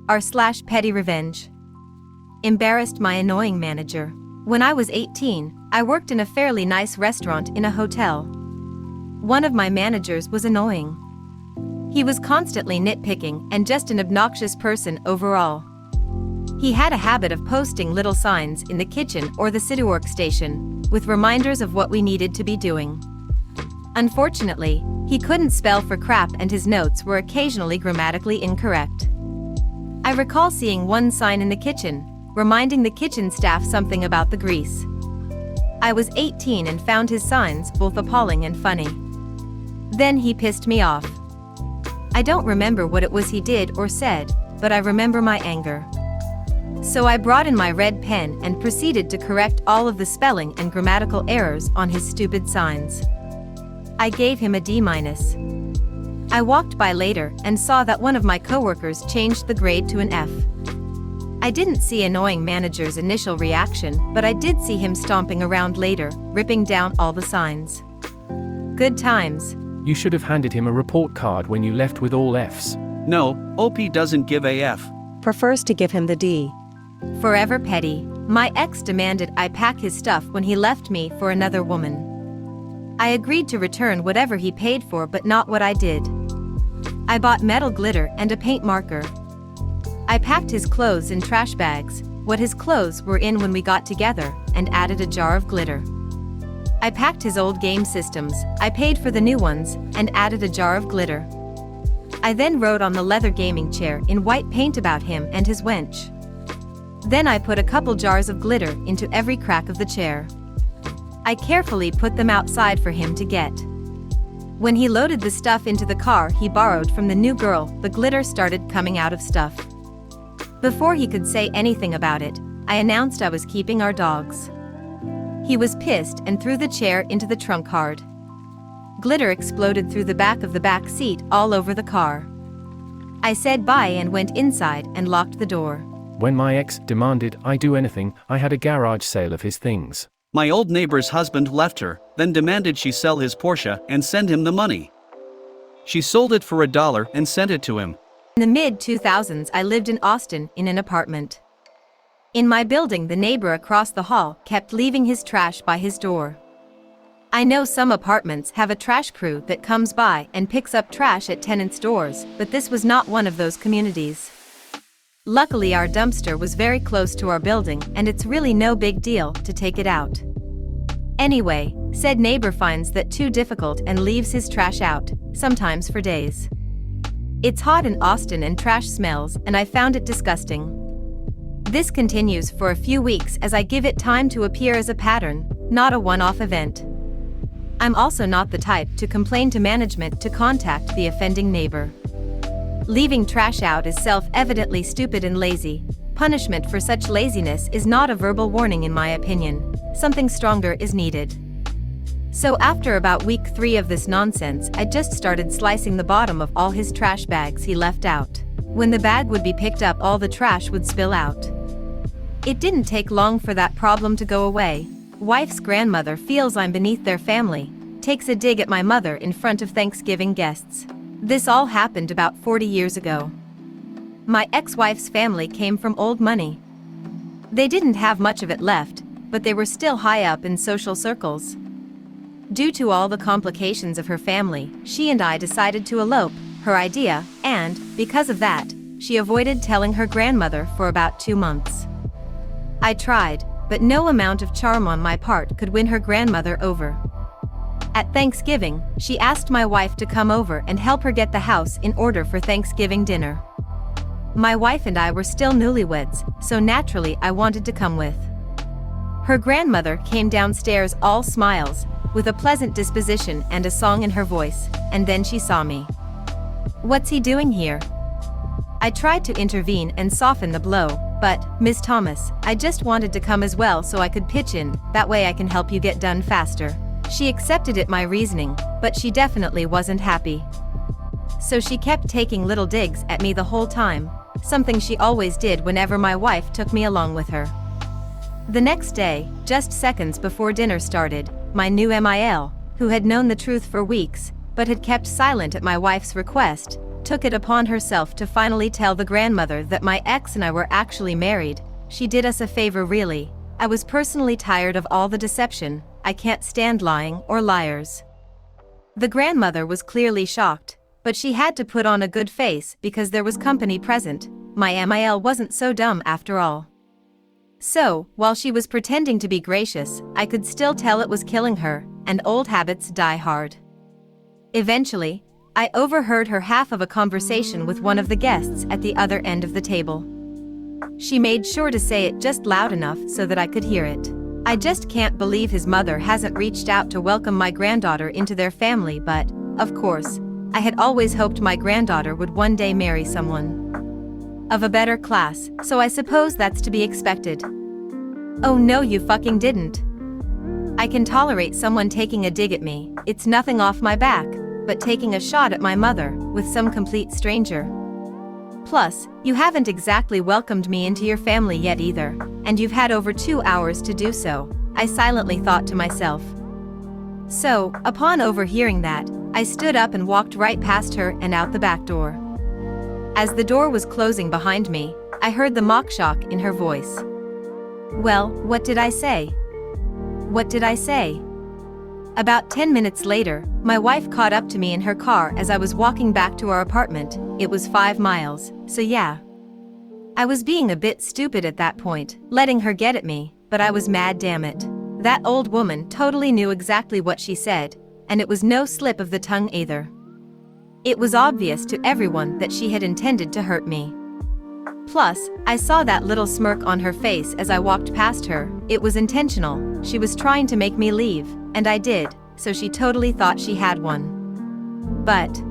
r/petty revenge. Embarrassed my annoying manager. When I was 18, I worked in a fairly nice restaurant in a hotel. One of my managers was annoying. He was constantly nitpicking and just an obnoxious person overall. He had a habit of posting little signs in the kitchen or the city workstation, with reminders of what we needed to be doing. Unfortunately, he couldn't spell for crap and his notes were occasionally grammatically incorrect. I recall seeing one sign in the kitchen, reminding the kitchen staff something about the grease. I was 18 and found his signs both appalling and funny. Then he pissed me off. I don't remember what it was he did or said, but I remember my anger. So I brought in my red pen and proceeded to correct all of the spelling and grammatical errors on his stupid signs. I gave him a D-. I walked by later and saw that one of my coworkers changed the grade to an F. I didn't see annoying manager's initial reaction, but I did see him stomping around later, ripping down all the signs. Good times. You should have handed him a report card when you left with all Fs. No, OP doesn't give a F. Prefers to give him the D. Forever petty. My ex demanded I pack his stuff when he left me for another woman. I agreed to return whatever he paid for, but not what I did. I bought metal glitter and a paint marker. I packed his clothes in trash bags, what his clothes were in when we got together, and added a jar of glitter. I packed his old game systems, I paid for the new ones, and added a jar of glitter. I then wrote on the leather gaming chair in white paint about him and his wench. Then I put a couple jars of glitter into every crack of the chair. I carefully put them outside for him to get. When he loaded the stuff into the car he borrowed from the new girl, the glitter started coming out of stuff. Before he could say anything about it, I announced I was keeping our dogs. He was pissed and threw the chair into the trunk hard. Glitter exploded through the back of the back seat all over the car. I said bye and went inside and locked the door. When my ex demanded I do anything, I had a garage sale of his things. My old neighbor's husband left her, then demanded she sell his Porsche and send him the money. She sold it for $1 and sent it to him. In the mid-2000s I lived in Austin in an apartment. In my building the neighbor across the hall kept leaving his trash by his door. I know some apartments have a trash crew that comes by and picks up trash at tenants' doors, but this was not one of those communities. Luckily our dumpster was very close to our building and it's really no big deal to take it out. Anyway, said neighbor finds that too difficult and leaves his trash out, sometimes for days. It's hot in Austin and trash smells and I found it disgusting. This continues for a few weeks as I give it time to appear as a pattern, not a one-off event. I'm also not the type to complain to management to contact the offending neighbor. Leaving trash out is self-evidently stupid and lazy. Punishment for such laziness is not a verbal warning in my opinion. Something stronger is needed. So after about week 3 of this nonsense, I just started slicing the bottom of all his trash bags he left out. When the bag would be picked up, all the trash would spill out. It didn't take long for that problem to go away. Wife's grandmother feels I'm beneath their family, takes a dig at my mother in front of Thanksgiving guests. This all happened about 40 years ago. My ex-wife's family came from old money. They didn't have much of it left, but they were still high up in social circles. Due to all the complications of her family, she and I decided to elope, her idea, and, because of that, she avoided telling her grandmother for about 2 months. I tried, but no amount of charm on my part could win her grandmother over. At Thanksgiving, she asked my wife to come over and help her get the house in order for Thanksgiving dinner. My wife and I were still newlyweds, so naturally I wanted to come with. Her grandmother came downstairs all smiles, with a pleasant disposition and a song in her voice, and then she saw me. "What's he doing here?" I tried to intervene and soften the blow, but, "Ms. Thomas, I just wanted to come as well so I could pitch in, that way I can help you get done faster." She accepted my reasoning, but she definitely wasn't happy. So she kept taking little digs at me the whole time, something she always did whenever my wife took me along with her. The next day, just seconds before dinner started, my new MIL, who had known the truth for weeks, but had kept silent at my wife's request, took it upon herself to finally tell the grandmother that my ex and I were actually married. She did us a favor really. I was personally tired of all the deception. I can't stand lying or liars. The grandmother was clearly shocked, but she had to put on a good face because there was company present. My MIL wasn't so dumb after all. So, while she was pretending to be gracious, I could still tell it was killing her, and old habits die hard. Eventually, I overheard her half of a conversation with one of the guests at the other end of the table. She made sure to say it just loud enough so that I could hear it. I just can't believe his mother hasn't reached out to welcome my granddaughter into their family, but, of course, I had always hoped my granddaughter would one day marry someone of a better class, so I suppose that's to be expected. Oh no, you fucking didn't. I can tolerate someone taking a dig at me, it's nothing off my back, but taking a shot at my mother, with some complete stranger. Plus, you haven't exactly welcomed me into your family yet either, and you've had over 2 hours to do so, I silently thought to myself. So, upon overhearing that, I stood up and walked right past her and out the back door. As the door was closing behind me, I heard the mock shock in her voice. Well, what did I say? What did I say? About 10 minutes later, my wife caught up to me in her car as I was walking back to our apartment. It was 5 miles, so yeah. I was being a bit stupid at that point, letting her get at me, but I was mad, damn it. That old woman totally knew exactly what she said, and it was no slip of the tongue either. It was obvious to everyone that she had intended to hurt me. Plus, I saw that little smirk on her face as I walked past her. It was intentional. She was trying to make me leave, and I did, so she totally thought she had one. But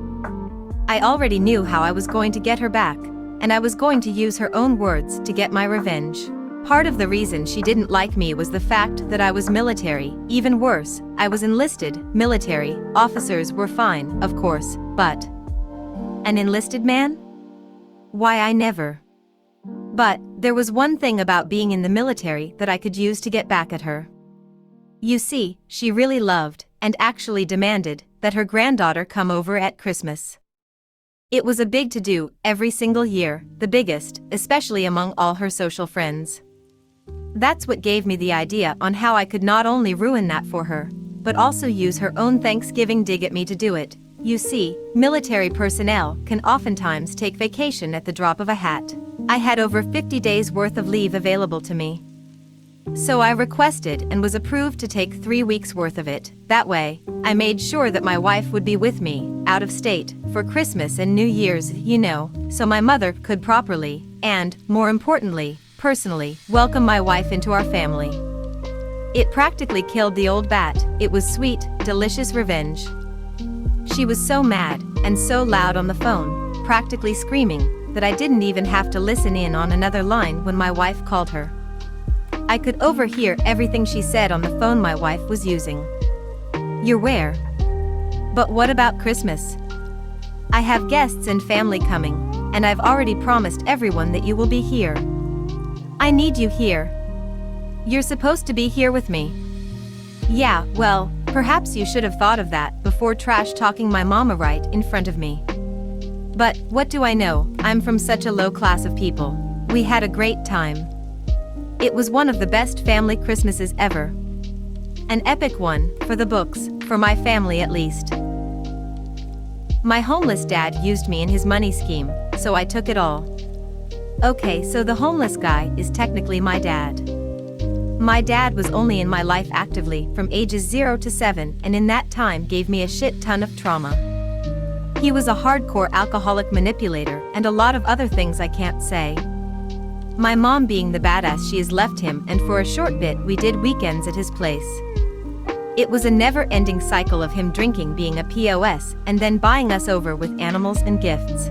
I already knew how I was going to get her back, and I was going to use her own words to get my revenge. Part of the reason she didn't like me was the fact that I was military. Even worse, I was enlisted. Military officers were fine, of course, but an enlisted man? Why, I never. But there was one thing about being in the military that I could use to get back at her. You see, she really loved, and actually demanded, that her granddaughter come over at Christmas. It was a big to-do every single year, the biggest, especially among all her social friends. That's what gave me the idea on how I could not only ruin that for her, but also use her own Thanksgiving dig at me to do it. You see, military personnel can oftentimes take vacation at the drop of a hat. I had over 50 days worth of leave available to me. So I requested and was approved to take 3 weeks worth of it. That way, I made sure that my wife would be with me, out of state, for Christmas and New Year's, you know, so my mother could properly, and, more importantly, personally, welcome my wife into our family. It practically killed the old bat. It was sweet, delicious revenge. She was so mad, and so loud on the phone, practically screaming, that I didn't even have to listen in on another line when my wife called her. I could overhear everything she said on the phone my wife was using. You're where? But what about Christmas? I have guests and family coming, and I've already promised everyone that you will be here. I need you here. You're supposed to be here with me. Yeah, well, perhaps you should have thought of that before trash-talking my mama right in front of me. But, what do I know, I'm from such a low class of people. We had a great time. It was one of the best family Christmases ever. An epic one, for the books, for my family at least. My homeless dad used me in his money scheme, so I took it all. Okay, so the homeless guy is technically my dad. My dad was only in my life actively from ages 0 to 7, and in that time gave me a shit ton of trauma. He was a hardcore alcoholic manipulator and a lot of other things I can't say. My mom being the badass she is left him, and for a short bit we did weekends at his place. It was a never-ending cycle of him drinking, being a POS, and then buying us over with animals and gifts.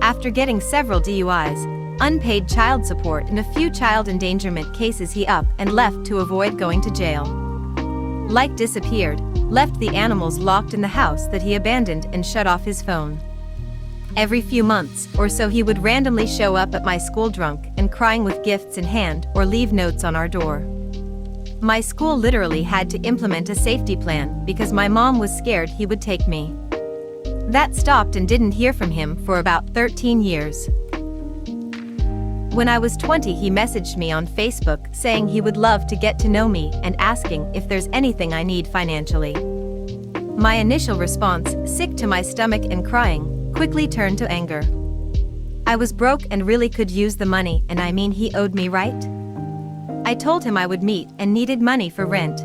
After getting several DUIs, unpaid child support and a few child endangerment cases, he up and left to avoid going to jail. Like disappeared, left the animals locked in the house that he abandoned, and shut off his phone. Every few months or so he would randomly show up at my school drunk and crying with gifts in hand, or leave notes on our door. My school literally had to implement a safety plan because my mom was scared he would take me. That stopped and didn't hear from him for about 13 years. When I was 20, he messaged me on Facebook saying he would love to get to know me and asking if there's anything I need financially. My initial response, sick to my stomach and crying, quickly turned to anger. I was broke and really could use the money, and I mean he owed me, right? I told him I would meet and needed money for rent.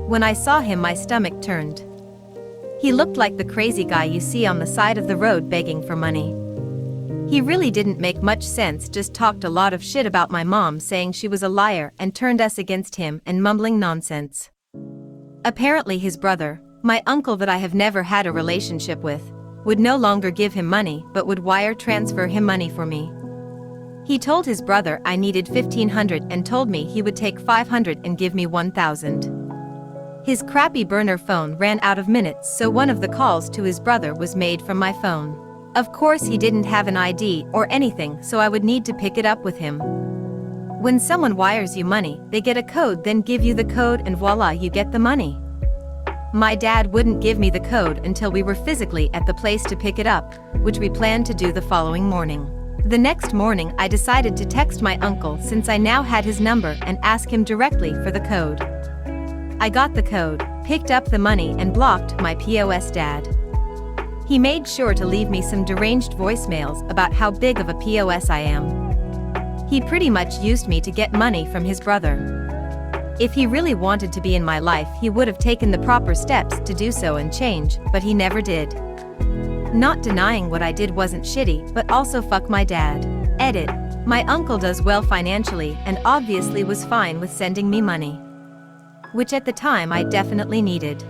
When I saw him, my stomach turned. He looked like the crazy guy you see on the side of the road begging for money. He really didn't make much sense, just talked a lot of shit about my mom, saying she was a liar and turned us against him, and mumbling nonsense. Apparently his brother, my uncle that I have never had a relationship with, would no longer give him money but would wire transfer him money for me. He told his brother I needed $1,500 and told me he would take $500 and give me $1,000. His crappy burner phone ran out of minutes, so one of the calls to his brother was made from my phone. Of course he didn't have an ID or anything, so I would need to pick it up with him. When someone wires you money, they get a code, then give you the code, and voila, you get the money. My dad wouldn't give me the code until we were physically at the place to pick it up, which we planned to do the following morning. The next morning I decided to text my uncle, since I now had his number, and ask him directly for the code. I got the code, picked up the money, and blocked my POS dad. He made sure to leave me some deranged voicemails about how big of a POS I am. He pretty much used me to get money from his brother. If he really wanted to be in my life, he would have taken the proper steps to do so and change, but he never did. Not denying what I did wasn't shitty, but also fuck my dad. Edit. My uncle does well financially and obviously was fine with sending me money, which at the time I definitely needed.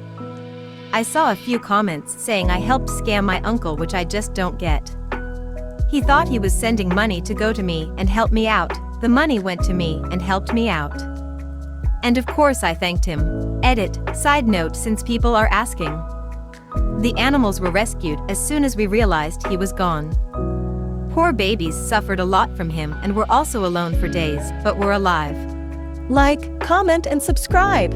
I saw a few comments saying I helped scam my uncle, which I just don't get. He thought he was sending money to go to me and help me out. The money went to me and helped me out. And of course I thanked him. Edit. Side note, since people are asking. The animals were rescued as soon as we realized he was gone. Poor babies suffered a lot from him and were also alone for days, but were alive. Like, comment, and subscribe.